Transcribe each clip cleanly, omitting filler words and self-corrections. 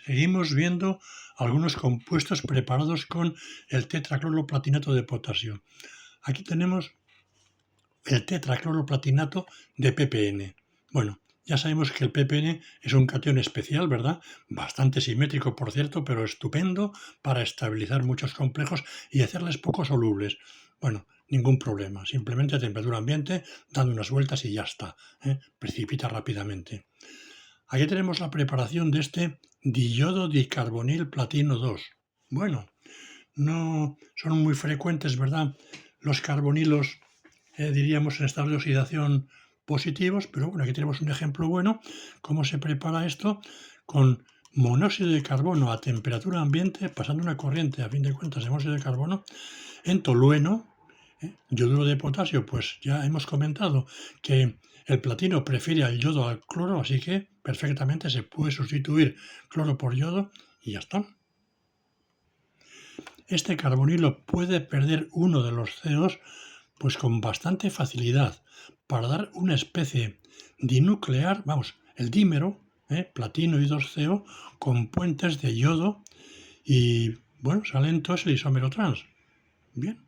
Seguimos viendo algunos compuestos preparados con el tetracloroplatinato de potasio. Aquí tenemos el tetracloroplatinato de ppn. Bueno, ya sabemos que el ppn es un catión especial, ¿verdad? Bastante simétrico, por cierto, pero estupendo para estabilizar muchos complejos y hacerles poco solubles. Bueno, ningún problema, simplemente a temperatura ambiente, dando unas vueltas y ya está, ¿eh? Precipita rápidamente. Aquí tenemos la preparación de este diodo dicarbonil platino 2. Bueno, no son muy frecuentes, ¿verdad? Los carbonilos, diríamos, en estado de oxidación positivos, pero bueno, aquí tenemos un ejemplo bueno, cómo se prepara esto con monóxido de carbono a temperatura ambiente, pasando una corriente, a fin de cuentas, de monóxido de carbono, en tolueno, yoduro de potasio, pues ya hemos comentado que el platino prefiere al yodo al cloro, así que perfectamente se puede sustituir cloro por yodo y ya está. Este carbonilo puede perder uno de los CO2 pues con bastante facilidad para dar una especie dinuclear, vamos, el dímero, platino y 2CO, con puentes de yodo y, bueno, salen todos el isómero trans. Bien,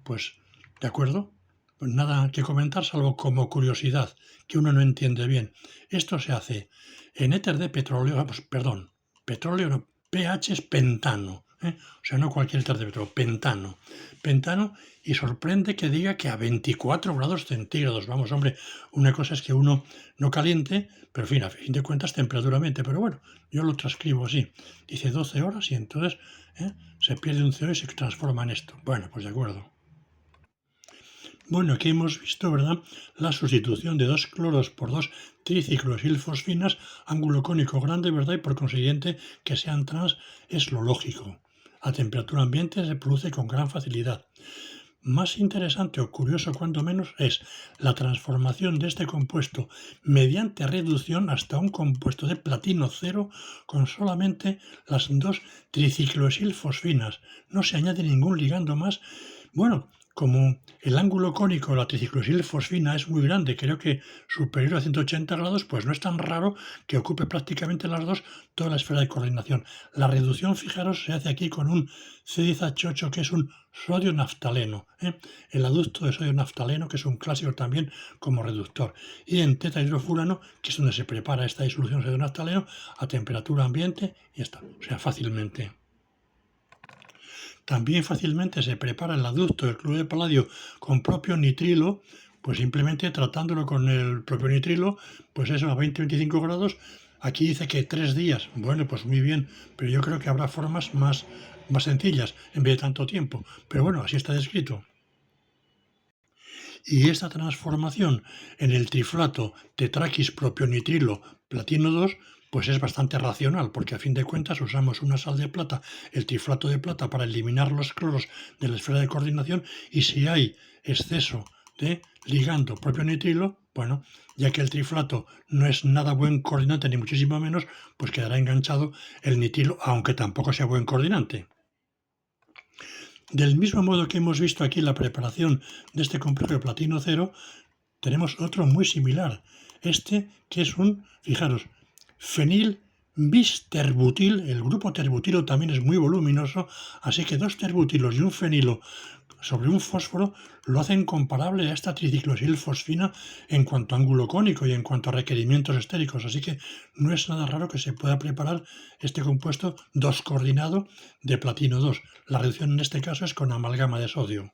pues, de acuerdo, pues nada que comentar salvo como curiosidad, que uno no entiende bien. Esto se hace en éter de petróleo, vamos, perdón, petróleo no, pH es pentano, o sea, no cualquier éter de petróleo, pentano, y sorprende que diga que a 24 grados centígrados, vamos, hombre, una cosa es que uno no caliente, pero en fin, a fin de cuentas temperatura ambiente, pero bueno, yo lo transcribo así, dice 12 horas y entonces se pierde un CO y se transforma en esto. Bueno, pues de acuerdo. Bueno, aquí hemos visto, ¿verdad?, la sustitución de 2 cloros por 2 triciclosilfosfinas, ángulo cónico grande, ¿verdad?, y por consiguiente que sean trans es lo lógico. A temperatura ambiente se produce con gran facilidad. Más interesante o curioso cuanto menos es la transformación de este compuesto mediante reducción hasta un compuesto de platino cero con solamente las 2 triciclosilfosfinas. No se añade ningún ligando más. Bueno, como el ángulo cónico de la triciclosilfosfina es muy grande, creo que superior a 180 grados, pues no es tan raro que ocupe prácticamente las dos toda la esfera de coordinación. La reducción, fijaros, se hace aquí con un C10H8 que es un sodio naftaleno, el aducto de sodio naftaleno, que es un clásico también como reductor, y en tetahidrofurano, que es donde se prepara esta disolución de sodio naftaleno a temperatura ambiente y está, o sea, fácilmente. También fácilmente se prepara el aducto del cloruro de paladio con propio nitrilo, pues simplemente tratándolo con el propio nitrilo, pues eso a 20-25 grados. Aquí dice que 3 días. Bueno, pues muy bien, pero yo creo que habrá formas más sencillas en vez de tanto tiempo. Pero bueno, así está descrito. Y esta transformación en el triflato tetraquis propionitrilo platino 2 pues es bastante racional, porque a fin de cuentas usamos una sal de plata, el triflato de plata, para eliminar los cloros de la esfera de coordinación, y si hay exceso de ligando propionitrilo, bueno, ya que el triflato no es nada buen coordinante, ni muchísimo menos, pues quedará enganchado el nitrilo, aunque tampoco sea buen coordinante. Del mismo modo que hemos visto aquí la preparación de este complejo de platino cero, tenemos otro muy similar. Este que es un, fijaros, fenil bisterbutil. El grupo terbutilo también es muy voluminoso, así que 2 terbutilos y un fenilo sobre un fósforo lo hacen comparable a esta triciclosilfosfina en cuanto a ángulo cónico y en cuanto a requerimientos estéricos, así que no es nada raro que se pueda preparar este compuesto 2 coordinado de platino 2. La reacción en este caso es con amalgama de sodio.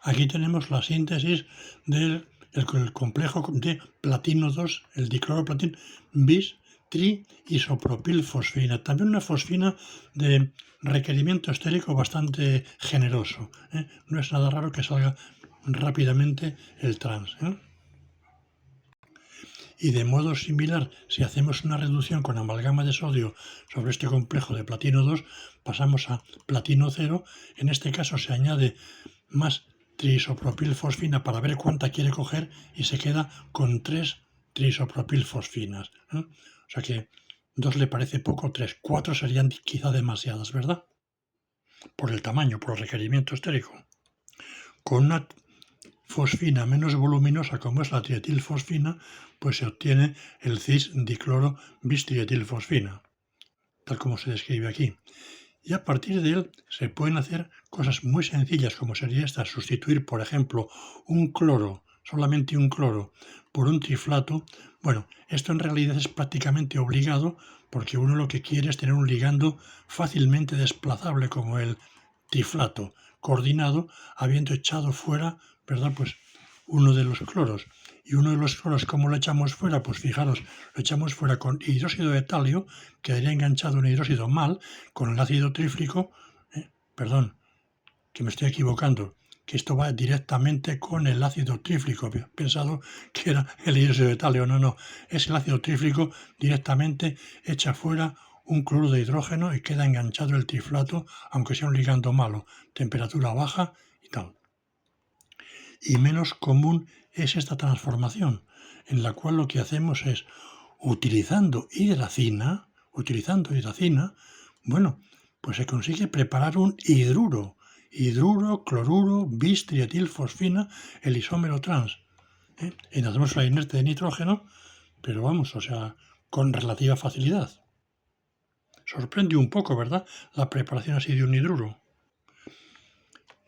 Aquí tenemos la síntesis del complejo de platino 2, el dicloroplatino bis tri-isopropilfosfina, también una fosfina de requerimiento estérico bastante generoso. No es nada raro que salga rápidamente el trans. Y de modo similar, si hacemos una reducción con amalgama de sodio sobre este complejo de platino 2, pasamos a platino 0. En este caso se añade más trisopropilfosfina para ver cuánta quiere coger y se queda con 3 trisopropilfosfinas. O sea que 2 le parece poco, 3, 4 serían quizá demasiadas, ¿verdad? Por el tamaño, por el requerimiento estérico. Con una fosfina menos voluminosa, como es la trietilfosfina, pues se obtiene el cis-dicloro-bis-trietilfosfina, tal como se describe aquí. Y a partir de él se pueden hacer cosas muy sencillas, como sería esta: sustituir, por ejemplo, un cloro, solamente un cloro, por un triflato. Bueno, esto en realidad es prácticamente obligado, porque uno lo que quiere es tener un ligando fácilmente desplazable como el triflato, coordinado, habiendo echado fuera, ¿verdad?, pues uno de los cloros. Y uno de los cloros, ¿cómo lo echamos fuera? Pues fijaros, lo echamos fuera con hidróxido de talio, quedaría enganchado un hidróxido mal, con el ácido tríflico, perdón, que me estoy equivocando, que esto va directamente con el ácido tríflico. He pensado que era el hidróxido de talio, no, es el ácido tríflico, directamente echa fuera un cloruro de hidrógeno y queda enganchado el triflato, aunque sea un ligando malo, temperatura baja y tal. Y menos común es esta transformación, en la cual lo que hacemos es, utilizando hidracina, bueno, pues se consigue preparar un hidruro, cloruro, bis, trietilfosfina, el isómero trans. En la atmósfera inerte de nitrógeno, pero vamos, o sea, con relativa facilidad. Sorprende un poco, ¿verdad?, la preparación así de un hidruro.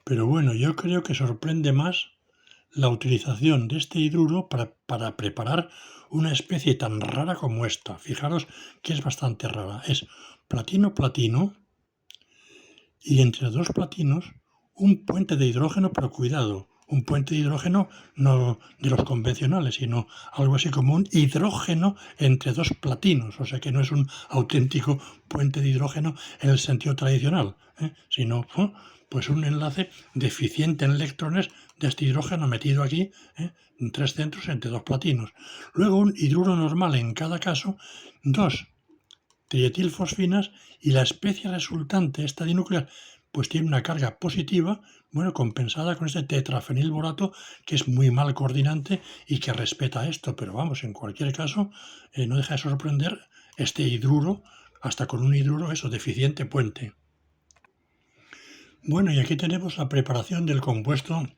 Pero bueno, yo creo que sorprende más la utilización de este hidruro para preparar una especie tan rara como esta. Fijaros que es bastante rara. Es platino-platino y entre dos platinos un puente de hidrógeno, pero cuidado, un puente de hidrógeno no de los convencionales, sino algo así como un hidrógeno entre dos platinos, o sea que no es un auténtico puente de hidrógeno en el sentido tradicional, sino pues un enlace deficiente en electrones de este hidrógeno metido aquí, en 3 centros entre dos platinos. Luego un hidruro normal en cada caso, dos trietilfosfinas, y la especie resultante, esta dinuclear, pues tiene una carga positiva, bueno, compensada con este tetrafenilborato, que es muy mal coordinante y que respeta esto, pero vamos, en cualquier caso, no deja de sorprender este hidruro, hasta con un hidruro, eso, deficiente puente. Bueno, y aquí tenemos la preparación del compuesto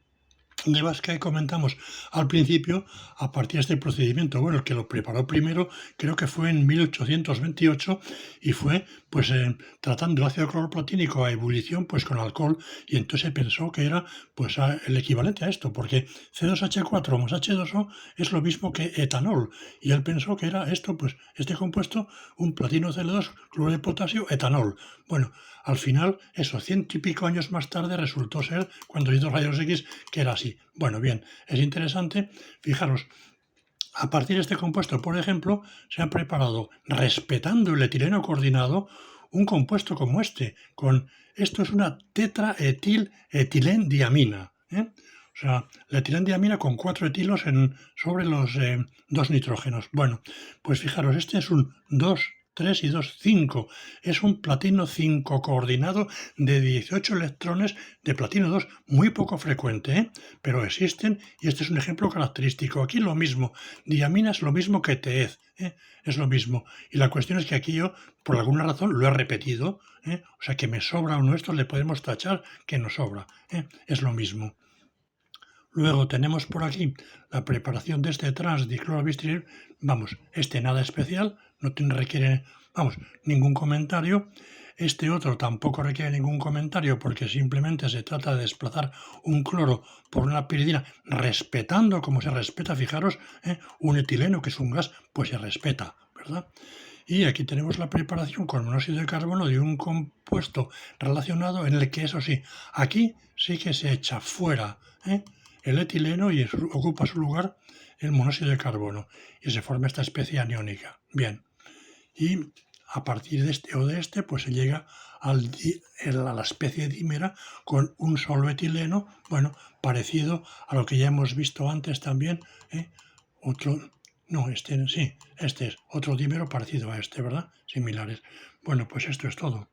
de gas que comentamos al principio a partir de este procedimiento. Bueno, el que lo preparó primero creo que fue en 1828 y fue pues tratando el ácido cloroplatínico a ebullición pues con alcohol, y entonces se pensó que era pues el equivalente a esto, porque C2H4 más H2O es lo mismo que etanol, y él pensó que era esto, pues este compuesto, un platino Cl2, cloruro de potasio, etanol. Bueno, al final, eso, 100 y pico años más tarde resultó ser, cuando hizo rayos X, que era así. Bueno, bien, es interesante. Fijaros, a partir de este compuesto, por ejemplo, se ha preparado, respetando el etileno coordinado, un compuesto como este. Esto es una tetraetil-etilendiamina. O sea, la etilendiamina con 4 etilos sobre los 2 nitrógenos. Bueno, pues fijaros, este es un 2, 3 y 2, 5. Es un platino 5 coordinado de 18 electrones de platino 2, muy poco frecuente, pero existen, y este es un ejemplo característico. Aquí lo mismo, diamina es lo mismo que TEZ, es lo mismo. Y la cuestión es que aquí yo, por alguna razón, lo he repetido, o sea que me sobra uno de estos, le podemos tachar que nos sobra, es lo mismo. Luego tenemos por aquí la preparación de este trans-diclorobistiril. Vamos, este nada especial, no requiere, vamos, ningún comentario. Este otro tampoco requiere ningún comentario porque simplemente se trata de desplazar un cloro por una piridina, respetando como se respeta, fijaros, un etileno que es un gas, pues se respeta, ¿verdad? Y aquí tenemos la preparación con monóxido de carbono de un compuesto relacionado en el que, eso sí, aquí sí que se echa fuera el etileno y ocupa su lugar el monóxido de carbono y se forma esta especie aniónica. Bien, y a partir de este o de este, pues se llega a la especie dímera con un solo etileno, bueno, parecido a lo que ya hemos visto antes también, este es otro dímero parecido a este, ¿verdad? Similares. Bueno, pues esto es todo.